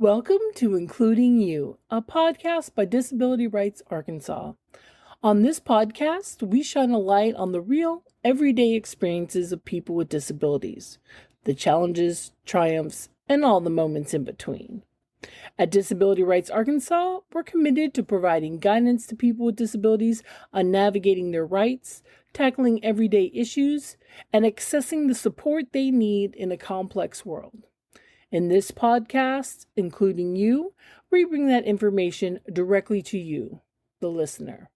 Welcome to Including You, a podcast by Disability Rights Arkansas. On this podcast, we shine a light on the real, everyday experiences of people with disabilities, the challenges, triumphs, and all the moments in between. At Disability Rights Arkansas, we're committed to providing guidance to people with disabilities on navigating their rights, tackling everyday issues, and accessing the support they need in a complex world. In this podcast, Including You, we bring that information directly to you, the listener.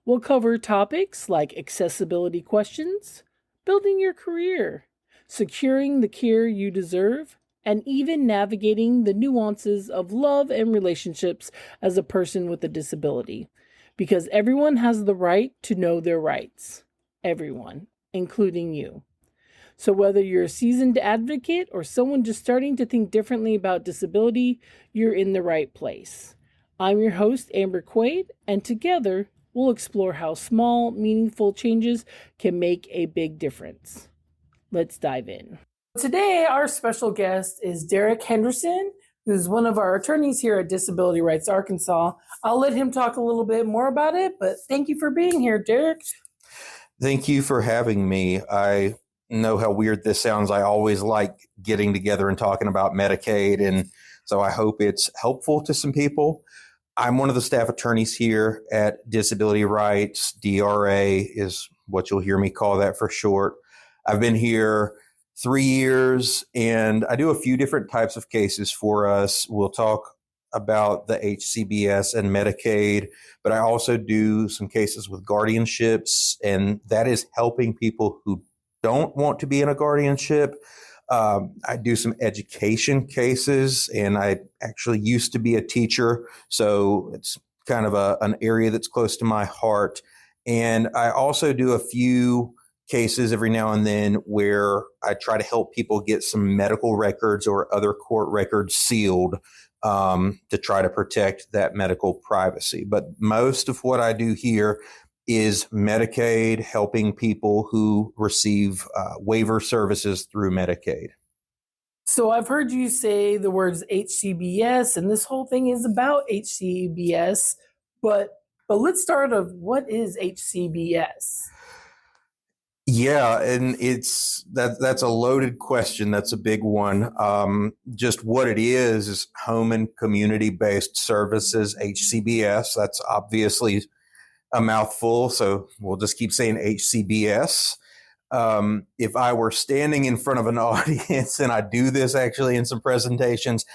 We'll cover topics like accessibility questions, building your career, securing the care you deserve, and even navigating the nuances of love and relationships as a person with a disability. Because everyone has the right to know their rights. Everyone, including you. So whether you're a seasoned advocate or someone just starting to think differently about disability, you're in the right place. I'm your host, Amber Quaid, and together we'll explore how small, meaningful changes can make a big difference. Let's dive in. Today, our special guest is Derek Henderson, who's one of our attorneys here at Disability Rights Arkansas. I'll let him talk a little bit more about it, but thank you for being here, Derek. Thank you for having me. I know how weird this sounds. I always like getting together and talking about Medicaid, and so I hope it's helpful to some people. I'm one of the staff attorneys here at Disability Rights. DRA is what you'll hear me call that for short. I've been here 3 years, and I do a few different types of cases for us. We'll talk about the HCBS and Medicaid, but I also do some cases with guardianships, and that is helping people who don't want to be in a guardianship. I do some education cases, and I actually used to be a teacher, so it's kind of an area that's close to my heart. And I also do a few cases every now and then where I try to help people get some medical records or other court records sealed to try to protect that medical privacy. But most of what I do here is Medicaid, helping people who receive waiver services through Medicaid. So I've heard you say the words HCBS, and this whole thing is about HCBS, but let's start with what is HCBS? Yeah, and that's a loaded question. That's a big one. Just what it is home and community-based services, HCBS. That's obviously a mouthful, so we'll just keep saying HCBS. If I were standing in front of an audience, and I do this actually in some presentations,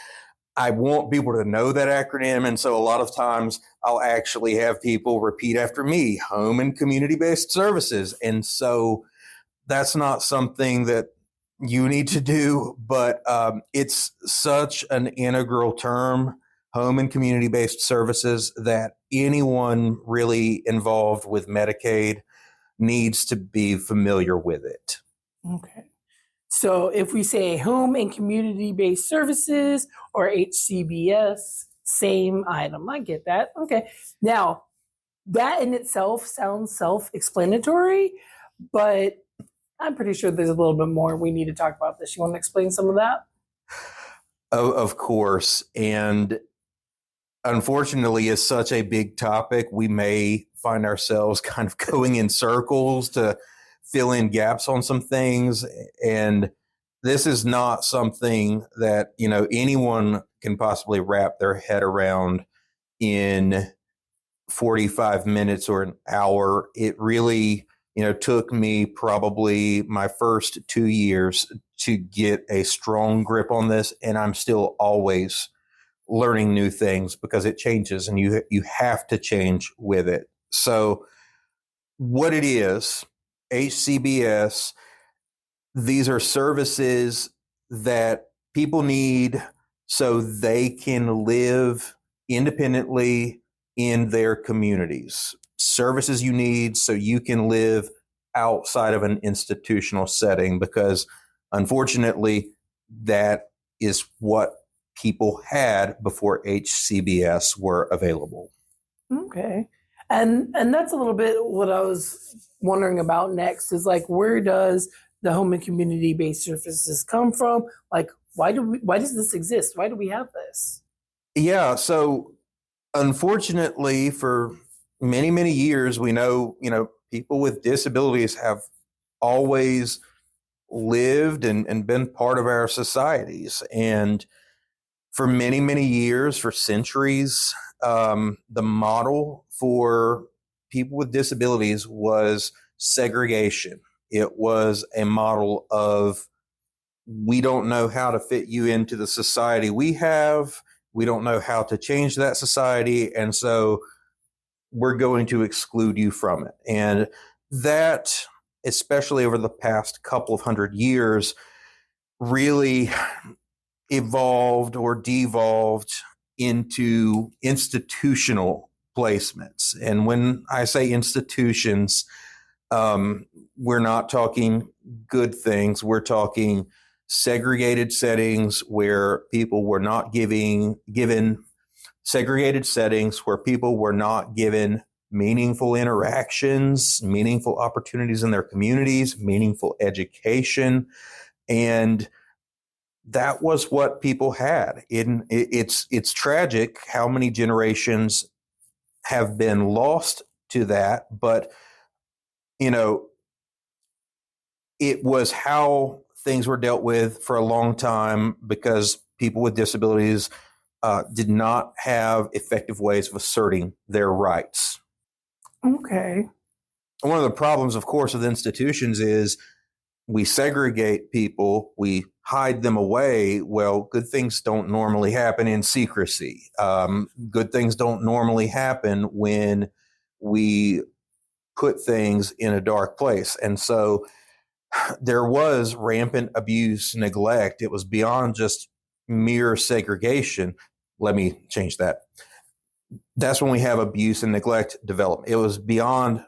I want people to know that acronym. And so a lot of times I'll actually have people repeat after me, home and community-based services. And so that's not something that you need to do, but it's such an integral term, home and community-based services, that anyone really involved with Medicaid needs to be familiar with it. Okay. So if we say home and community-based services or HCBS, same item. I get that. Okay. Now, that in itself sounds self-explanatory, but I'm pretty sure there's a little bit more we need to talk about this. You want to explain some of that? Of course. And unfortunately, it's such a big topic, we may find ourselves kind of going in circles to fill in gaps on some things. And this is not something that, anyone can possibly wrap their head around in 45 minutes or an hour. It really, took me probably my first 2 years to get a strong grip on this. And I'm still always learning new things because it changes, and you have to change with it. So what it is, HCBS, these are services that people need so they can live independently in their communities. Services you need so you can live outside of an institutional setting, because unfortunately that is what people had before HCBS were available. Okay. And that's a little bit what I was wondering about next is, like, where does the home and community-based services come from? Like, Why does this exist? Why do we have this? Yeah. So unfortunately, for many, many years, we know, people with disabilities have always lived and been part of our societies. And for many, many years, for centuries, the model for people with disabilities was segregation. It was a model of, we don't know how to fit you into the society we have. We don't know how to change that society. And so we're going to exclude you from it. And that, especially over the past couple of 100 years, really evolved or devolved into institutional placements. And when I say institutions, we're not talking good things. We're talking segregated settings where people were not given segregated settings where people were not given meaningful interactions, meaningful opportunities in their communities, meaningful education. And that was what people had. It's tragic how many generations have been lost to that, but you know, it was how things were dealt with for a long time because people with disabilities did not have effective ways of asserting their rights. Okay. One of the problems, of course, with institutions is we segregate people, we hide them away. Well, good things don't normally happen in secrecy. Good things don't normally happen when we put things in a dark place. And so there was rampant abuse, neglect. It was beyond just mere segregation. Let me change that. That's when we have abuse and neglect development. It was beyond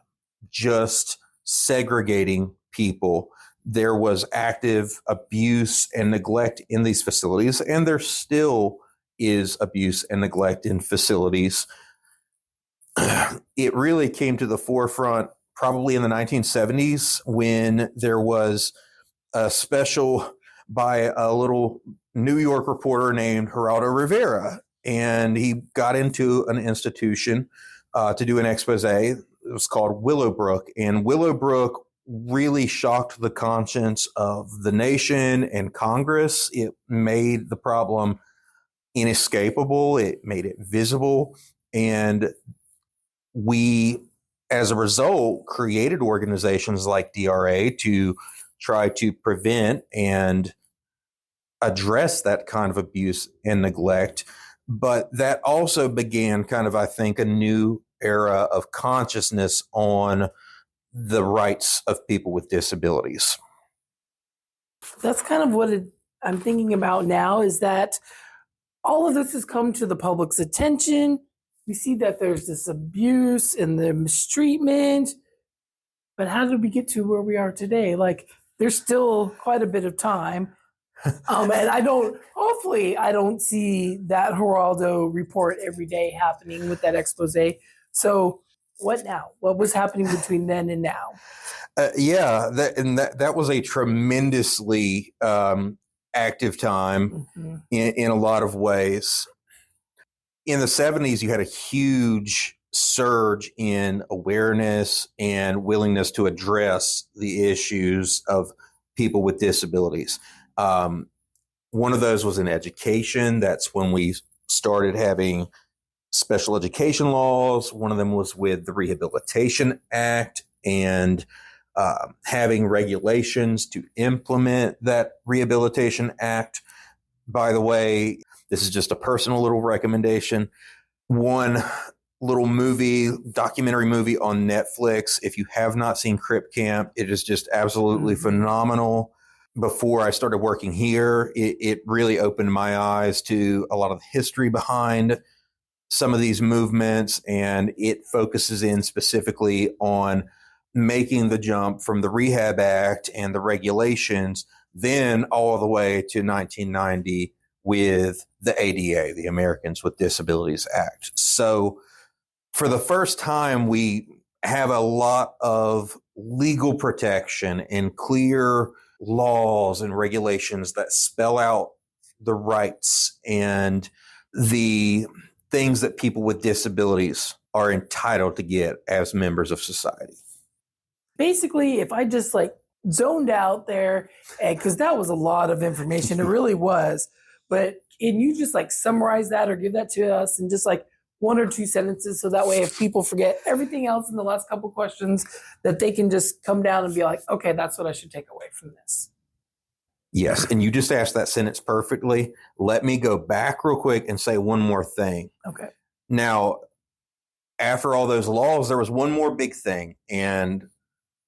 just segregating people. There was active abuse and neglect in these facilities, and there still is abuse and neglect in facilities. It really came to the forefront probably in the 1970s when there was a special by a little New York reporter named Geraldo Rivera. And he got into an institution to do an expose. It was called Willowbrook. And Willowbrook really shocked the conscience of the nation and Congress. It made the problem inescapable. It made it visible. And we, as a result, created organizations like DRA to try to prevent and address that kind of abuse and neglect. But that also began kind of, I think, a new era of consciousness on the rights of people with disabilities. That's kind of what I'm thinking about now, is that all of this has come to the public's attention. We see that there's this abuse and the mistreatment, but how did we get to where we are today? Like, there's still quite a bit of time. And hopefully I don't see that Geraldo report every day happening with that expose. So what now? What was happening between then and now? That was a tremendously active time in a lot of ways. In the 70s, you had a huge surge in awareness and willingness to address the issues of people with disabilities. One of those was in education. That's when we started having special education laws. One of them was with the Rehabilitation Act and having regulations to implement that Rehabilitation Act. By the way, this is just a personal little recommendation. One little documentary movie on Netflix. If you have not seen Crip Camp, it is just absolutely phenomenal. Before I started working here, it really opened my eyes to a lot of the history behind some of these movements, and it focuses in specifically on making the jump from the Rehab Act and the regulations, then all the way to 1990 with the ADA, the Americans with Disabilities Act. So for the first time, we have a lot of legal protection and clear laws and regulations that spell out the rights and the things that people with disabilities are entitled to get as members of society. Basically, if I just like zoned out there, because that was a lot of information, it really was. But can you just like summarize that or give that to us in just like one or two sentences, so that way if people forget everything else in the last couple questions, that they can just come down and be like, okay, that's what I should take away from this. Yes, and you just asked that sentence perfectly. Let me go back real quick and say one more thing. Okay. Now, after all those laws, there was one more big thing, and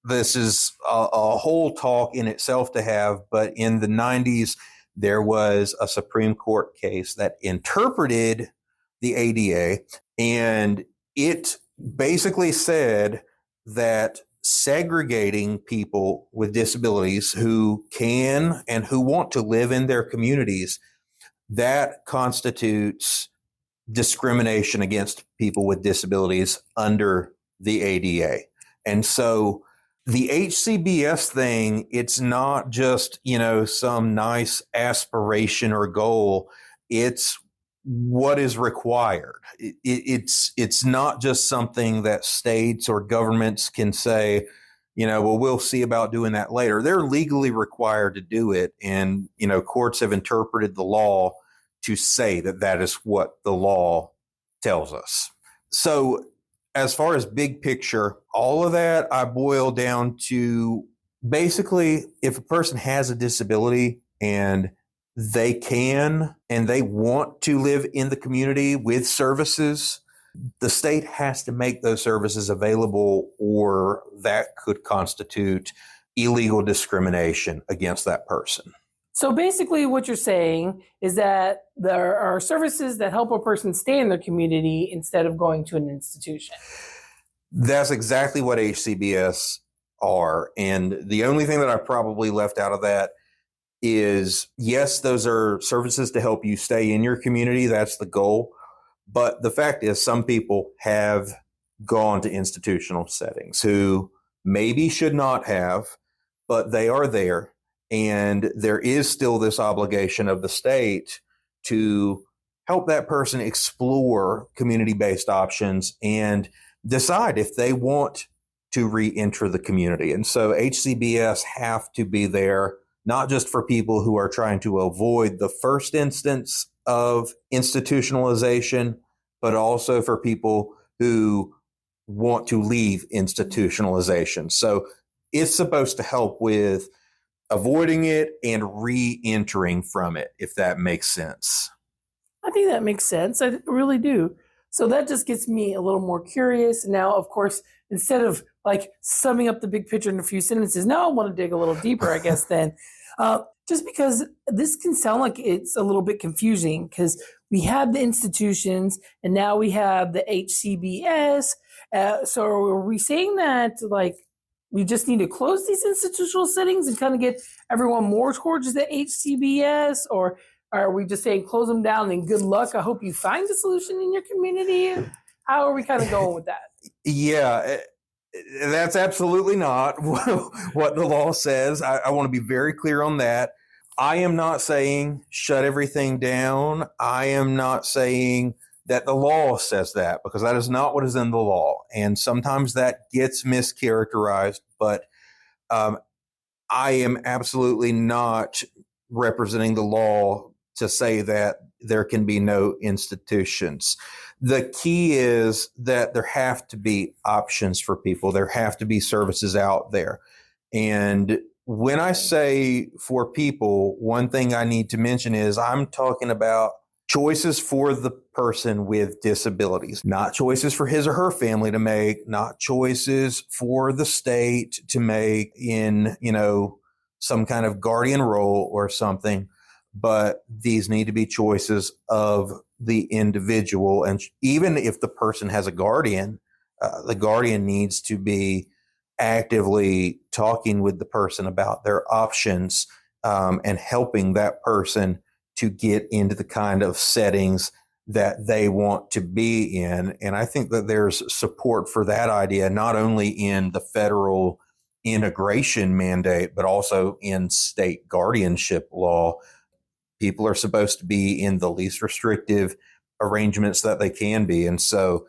this is a whole talk in itself to have, but in the 90s, there was a Supreme Court case that interpreted the ADA, and it basically said that segregating people with disabilities who can and who want to live in their communities, that constitutes discrimination against people with disabilities under the ADA. And so the HCBS thing, it's not just, some nice aspiration or goal. It's what is required. It's not just something that states or governments can say, well, we'll see about doing that later. They're legally required to do it. And, courts have interpreted the law to say that that is what the law tells us. So as far as big picture, all of that, I boil down to basically if a person has a disability and they can and they want to live in the community with services, the state has to make those services available, or that could constitute illegal discrimination against that person. So basically what you're saying is that there are services that help a person stay in their community instead of going to an institution. That's exactly what HCBS are. And the only thing that I probably left out of that is, yes, those are services to help you stay in your community. That's the goal. But the fact is, some people have gone to institutional settings who maybe should not have, but they are there. And there is still this obligation of the state to help that person explore community-based options and decide if they want to re-enter the community. And so HCBS have to be there, not just for people who are trying to avoid the first instance of institutionalization, but also for people who want to leave institutionalization. So it's supposed to help with avoiding it and re-entering from it, if that makes sense. I think that makes sense. I really do. So that just gets me a little more curious. Now, of course, instead of like summing up the big picture in a few sentences, now I want to dig a little deeper, I guess, then. Just because this can sound like it's a little bit confusing, because we have the institutions and now we have the HCBS. So are we saying that like we just need to close these institutional settings and kind of get everyone more towards the HCBS? Or are we just saying close them down and good luck? I hope you find a solution in your community. How are we kind of going with that? Yeah, that's absolutely not what the law says. I want to be very clear on that. I am not saying shut everything down. I am not saying that the law says that, because that is not what is in the law. And sometimes that gets mischaracterized, but I am absolutely not representing the law to say that there can be no institutions. The key is that there have to be options for people. There have to be services out there. And when I say for people, one thing I need to mention is I'm talking about choices for the person with disabilities, not choices for his or her family to make, not choices for the state to make in, some kind of guardian role or something, but these need to be choices of the individual. And even if the person has a guardian, the guardian needs to be actively talking with the person about their options and helping that person to get into the kind of settings that they want to be in. And I think that there's support for that idea, not only in the federal integration mandate, but also in state guardianship law. People are supposed to be in the least restrictive arrangements that they can be. And so,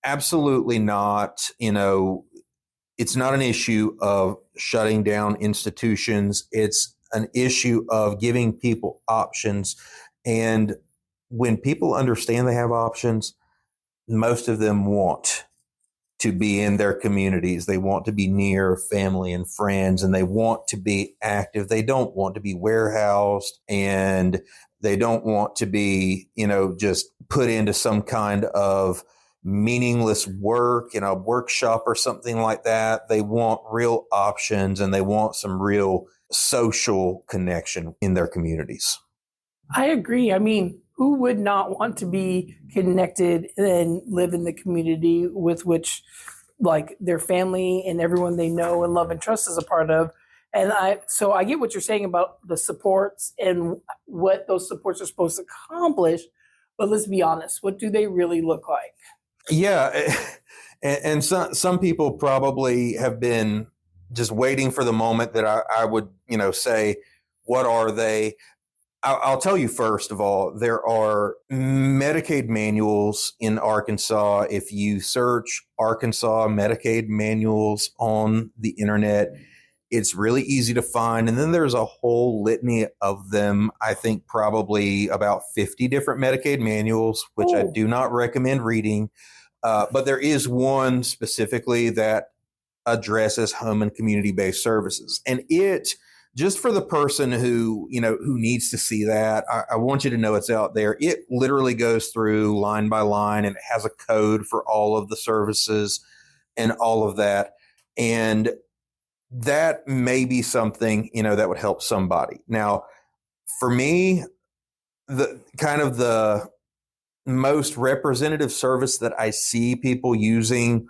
absolutely not, it's not an issue of shutting down institutions. It's an issue of giving people options. And when people understand they have options, most of them want to be in their communities. They want to be near family and friends, and they want to be active. They don't want to be warehoused, and they don't want to be, just put into some kind of meaningless work in a workshop or something like that. They want real options, and they want some real social connection in their communities. I agree. I mean, who would not want to be connected and live in the community with which, like, their family and everyone they know and love and trust is a part of? And so I get what you're saying about the supports and what those supports are supposed to accomplish. But let's be honest, what do they really look like? Yeah. And some people probably have been just waiting for the moment that I would, say, what are they? I'll tell you, first of all, there are Medicaid manuals in Arkansas. If you search Arkansas Medicaid manuals on the internet, it's really easy to find. And then there's a whole litany of them. I think probably about 50 different Medicaid manuals, which I do not recommend reading. But there is one specifically that addresses home and community-based services. And it, just for the person who needs to see that, I want you to know it's out there. It literally goes through line by line, and it has a code for all of the services and all of that. And that may be something, that would help somebody. Now, for me, the most representative service that I see people using,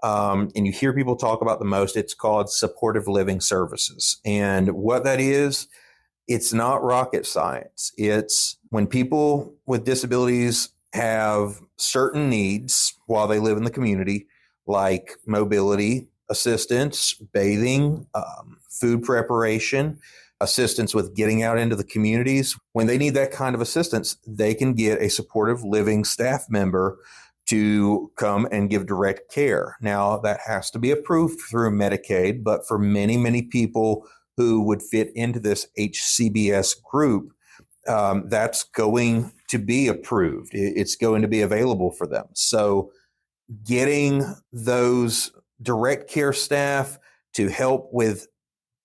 and you hear people talk about the most, it's called supportive living services. And what that is, it's not rocket science. It's when people with disabilities have certain needs while they live in the community, like mobility assistance, bathing, food preparation, assistance with getting out into the communities. When they need that kind of assistance, they can get a supportive living staff member to come and give direct care. Now, that has to be approved through Medicaid, but for many, many people who would fit into this HCBS group, that's going to be approved. It's going to be available for them. So getting those direct care staff to help with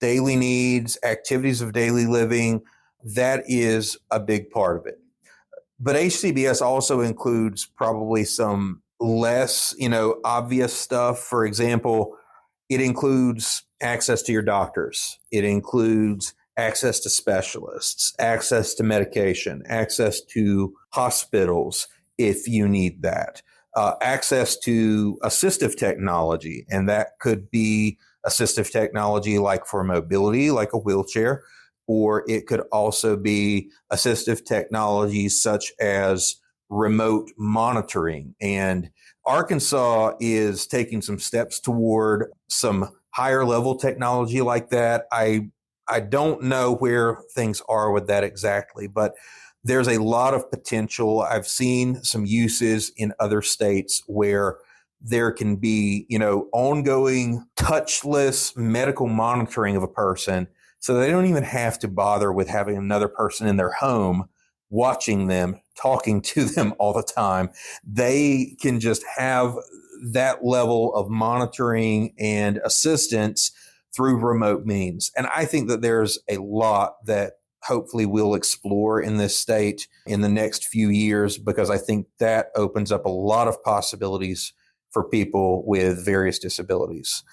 daily needs, activities of daily living, that is a big part of it. But HCBS also includes probably some less, obvious stuff. For example, it includes access to your doctors. It includes access to specialists, access to medication, access to hospitals if you need that, access to assistive technology. And that could be assistive technology like for mobility, like a wheelchair, or it could also be assistive technologies such as remote monitoring. And Arkansas is taking some steps toward some higher level technology like that. I don't know where things are with that exactly, but there's a lot of potential. I've seen some uses in other states where there can be, ongoing touchless medical monitoring of a person. So they don't even have to bother with having another person in their home watching them, talking to them all the time. They can just have that level of monitoring and assistance through remote means. And I think that there's a lot that hopefully we'll explore in this state in the next few years, because I think that opens up a lot of possibilities for people with various disabilities.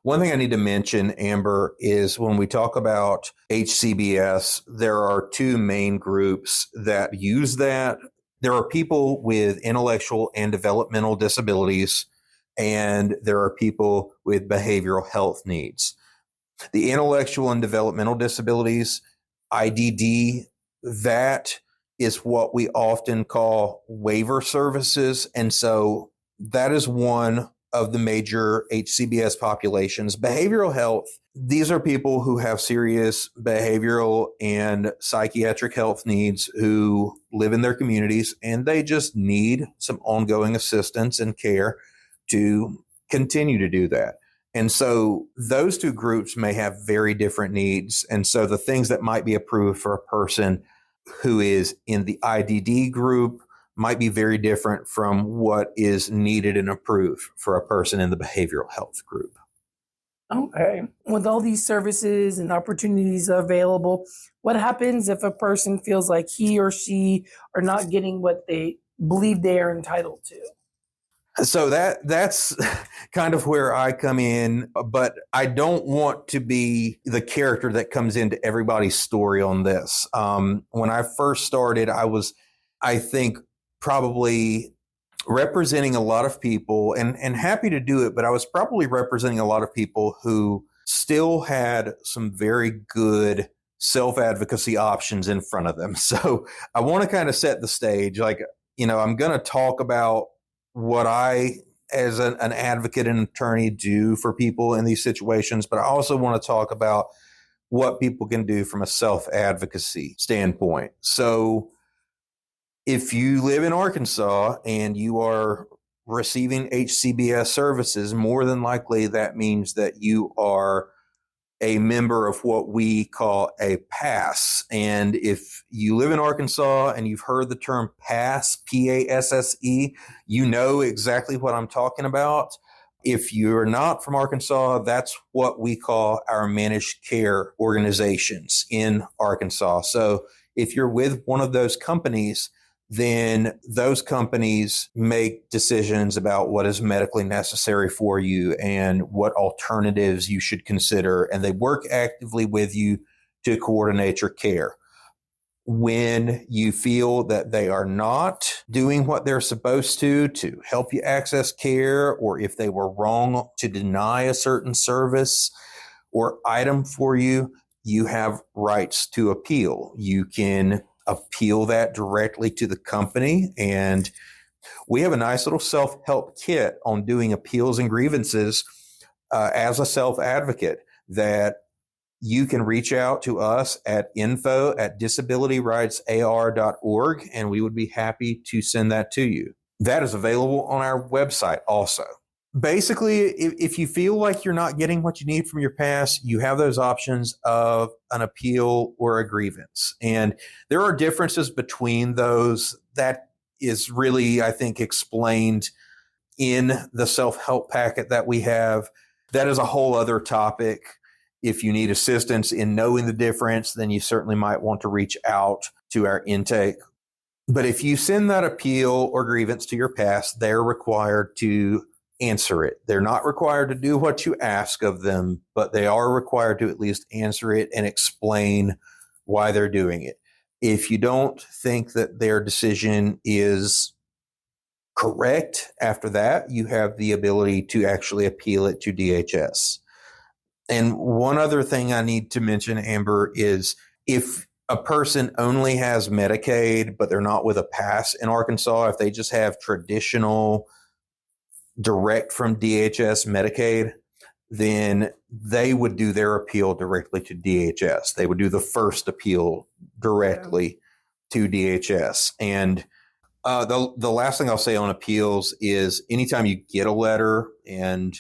One thing I need to mention, Amber, is when we talk about HCBS, there are two main groups that use that. There are people with intellectual and developmental disabilities, and there are people with behavioral health needs. The intellectual and developmental disabilities, IDD, that is what we often call waiver services. And so that is one of the major HCBS populations. Behavioral health, these are people who have serious behavioral and psychiatric health needs who live in their communities, and they just need some ongoing assistance and care to continue to do that. And so those two groups may have very different needs. And so the things that might be approved for a person who is in the IDD group might be very different from what is needed and approved for a person in the behavioral health group. Okay. With all these services and opportunities available, what happens if a person feels like he or she are not getting what they believe they are entitled to? So that's kind of where I come in, but I don't want to be the character that comes into everybody's story on this. When I first started, I think, probably representing a lot of people and happy to do it, but I was probably representing a lot of people who still had some very good self-advocacy options in front of them. So I want to kind of set the stage. Like, I'm going to talk about what I, as an advocate and attorney, do for people in these situations, but I also want to talk about what people can do from a self-advocacy standpoint. So if you live in Arkansas and you are receiving HCBS services, more than likely that means that you are a member of what we call a PASS. And if you live in Arkansas and you've heard the term PASS, PASSE, you know exactly what I'm talking about. If you're not from Arkansas, that's what we call our managed care organizations in Arkansas. So if you're with one of those companies, then those companies make decisions about what is medically necessary for you and what alternatives you should consider. And they work actively with you to coordinate your care. When you feel that they are not doing what they're supposed to help you access care, or if they were wrong to deny a certain service or item for you, you have rights to appeal. You can appeal that directly to the company. And we have a nice little self-help kit on doing appeals and grievances as a self-advocate that you can reach out to us at info@disabilityrightsar.org, and we would be happy to send that to you. That is available on our website also. Basically, if you feel like you're not getting what you need from your past, you have those options of an appeal or a grievance. And there are differences between those. That is really, I think, explained in the self-help packet that we have. That is a whole other topic. If you need assistance in knowing the difference, then you certainly might want to reach out to our intake. But if you send that appeal or grievance to your past, they're required to answer it. They're not required to do what you ask of them, but they are required to at least answer it and explain why they're doing it. If you don't think that their decision is correct after that, you have the ability to actually appeal it to DHS. And one other thing I need to mention, Amber, is if a person only has Medicaid, but they're not with a PASS in Arkansas, if they just have traditional direct from DHS Medicaid, then they would do their appeal directly to DHS. They would do the first appeal directly to DHS. And the last thing I'll say on appeals is anytime you get a letter and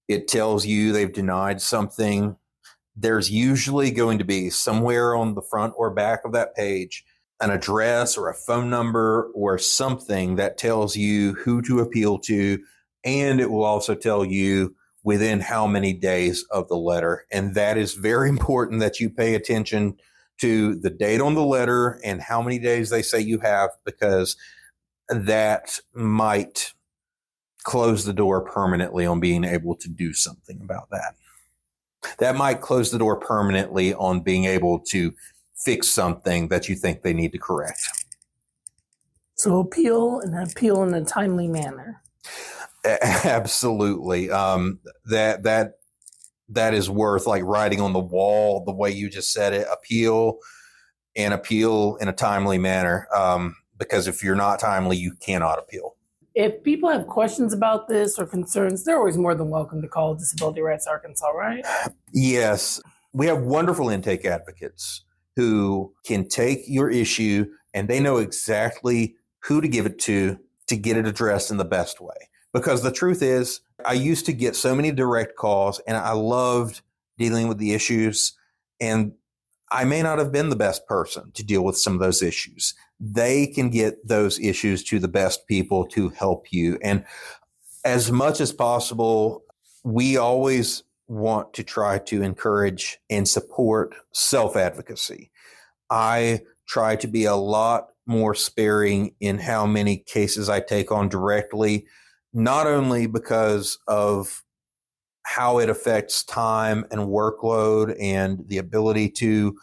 it tells you they've denied something, there's usually going to be somewhere on the front or back of that page an address or a phone number or something that tells you who to appeal to. And it will also tell you within how many days of the letter. And that is very important that you pay attention to the date on the letter and how many days they say you have, because that might close the door permanently on being able to do something about that. That might close the door permanently on being able to fix something that you think they need to correct. So appeal in a timely manner. Absolutely. That is worth like writing on the wall the way you just said it. Appeal in a timely manner. Because if you're not timely, you cannot appeal. If people have questions about this or concerns, they're always more than welcome to call Disability Rights Arkansas, right? Yes, we have wonderful intake advocates who can take your issue and they know exactly who to give it to get it addressed in the best way. Because the truth is, I used to get so many direct calls and I loved dealing with the issues. And I may not have been the best person to deal with some of those issues. They can get those issues to the best people to help you. And as much as possible, we always want to try to encourage and support self-advocacy. I try to be a lot more sparing in how many cases I take on directly, not only because of how it affects time and workload and the ability to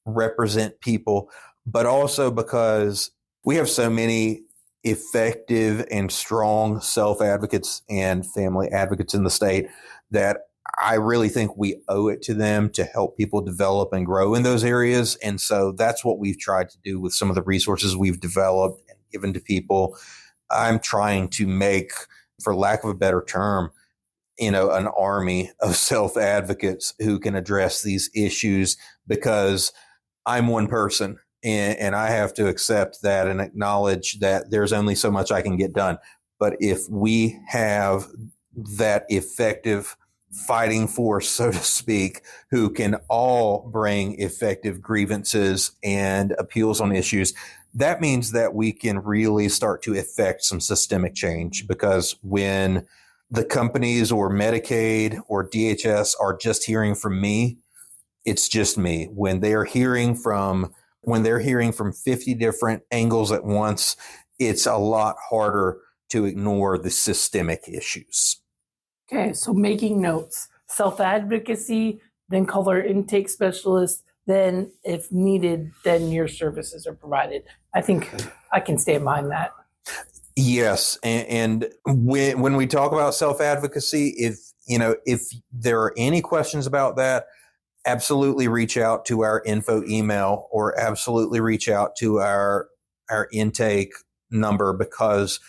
represent people, but also because we have so many effective and strong self-advocates and family advocates in the state that I really think we owe it to them to help people develop and grow in those areas. And so that's what we've tried to do with some of the resources we've developed and given to people. I'm trying to make, for lack of a better term, an army of self-advocates who can address these issues, because I'm one person and I have to accept that and acknowledge that there's only so much I can get done. But if we have that effective fighting force, so to speak, who can all bring effective grievances and appeals on issues, that means that we can really start to effect some systemic change. Because when the companies or Medicaid or DHS are just hearing from me, it's just me. When they're hearing from 50 different angles at once, it's a lot harder to ignore the systemic issues. Okay, so making notes, self-advocacy, then call our intake specialist, then if needed, then your services are provided. I think I can stand behind that. Yes, and when we talk about self-advocacy, if there are any questions about that, absolutely reach out to our info email or absolutely reach out to our intake number, because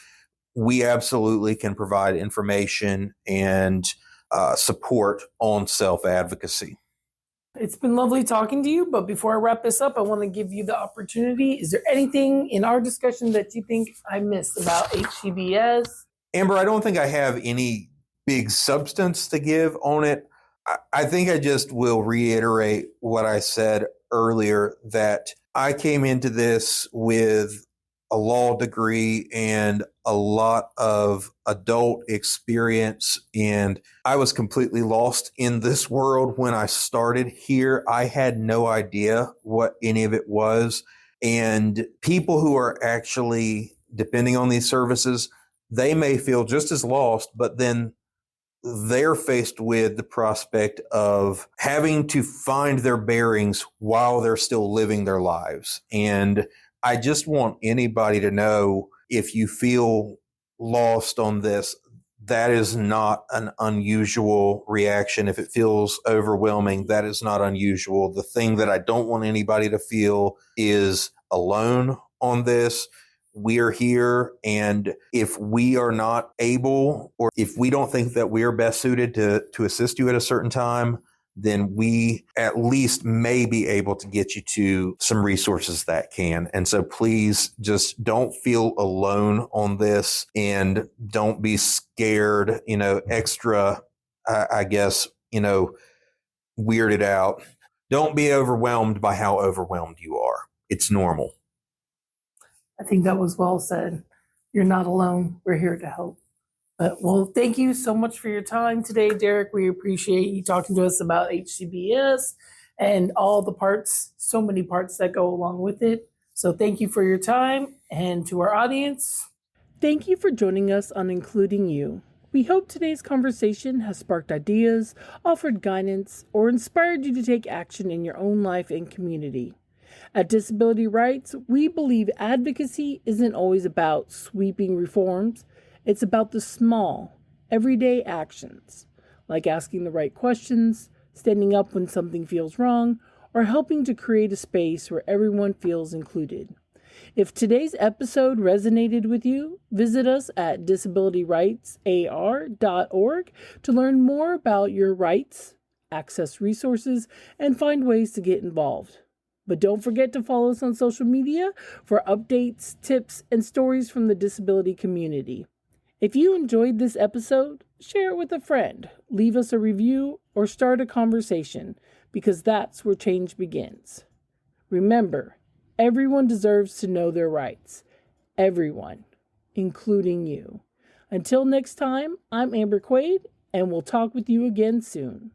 we absolutely can provide information and support on self-advocacy. It's been lovely talking to you, but before I wrap this up, I want to give you the opportunity. Is there anything in our discussion that you think I missed about HCBS? Amber, I don't think I have any big substance to give on it. I think I just will reiterate what I said earlier, that I came into this with a law degree and a lot of adult experience, and I was completely lost in this world when I started here. I had no idea what any of it was. And people who are actually depending on these services, they may feel just as lost, but then they're faced with the prospect of having to find their bearings while they're still living their lives. And I just want anybody to know, if you feel lost on this, that is not an unusual reaction. If it feels overwhelming, that is not unusual. The thing that I don't want anybody to feel is alone on this. We're here, and if we are not able, or if we don't think that we are best suited to assist you at a certain time, then we at least may be able to get you to some resources that can. And so please just don't feel alone on this, and don't be scared, extra, I guess, weirded out. Don't be overwhelmed by how overwhelmed you are. It's normal. I think that was well said. You're not alone. We're here to help. Well, thank you so much for your time today, Derek. We appreciate you talking to us about HCBS and all the parts, so many parts that go along with it. So thank you for your time, and to our audience, thank you for joining us on Including You. We hope today's conversation has sparked ideas, offered guidance, or inspired you to take action in your own life and community. At Disability Rights, we believe advocacy isn't always about sweeping reforms. It's about the small, everyday actions, like asking the right questions, standing up when something feels wrong, or helping to create a space where everyone feels included. If today's episode resonated with you, visit us at disabilityrightsar.org to learn more about your rights, access resources, and find ways to get involved. But don't forget to follow us on social media for updates, tips, and stories from the disability community. If you enjoyed this episode, share it with a friend, leave us a review, or start a conversation, because that's where change begins. Remember, everyone deserves to know their rights. Everyone, including you. Until next time, I'm Amber Quaid, and we'll talk with you again soon.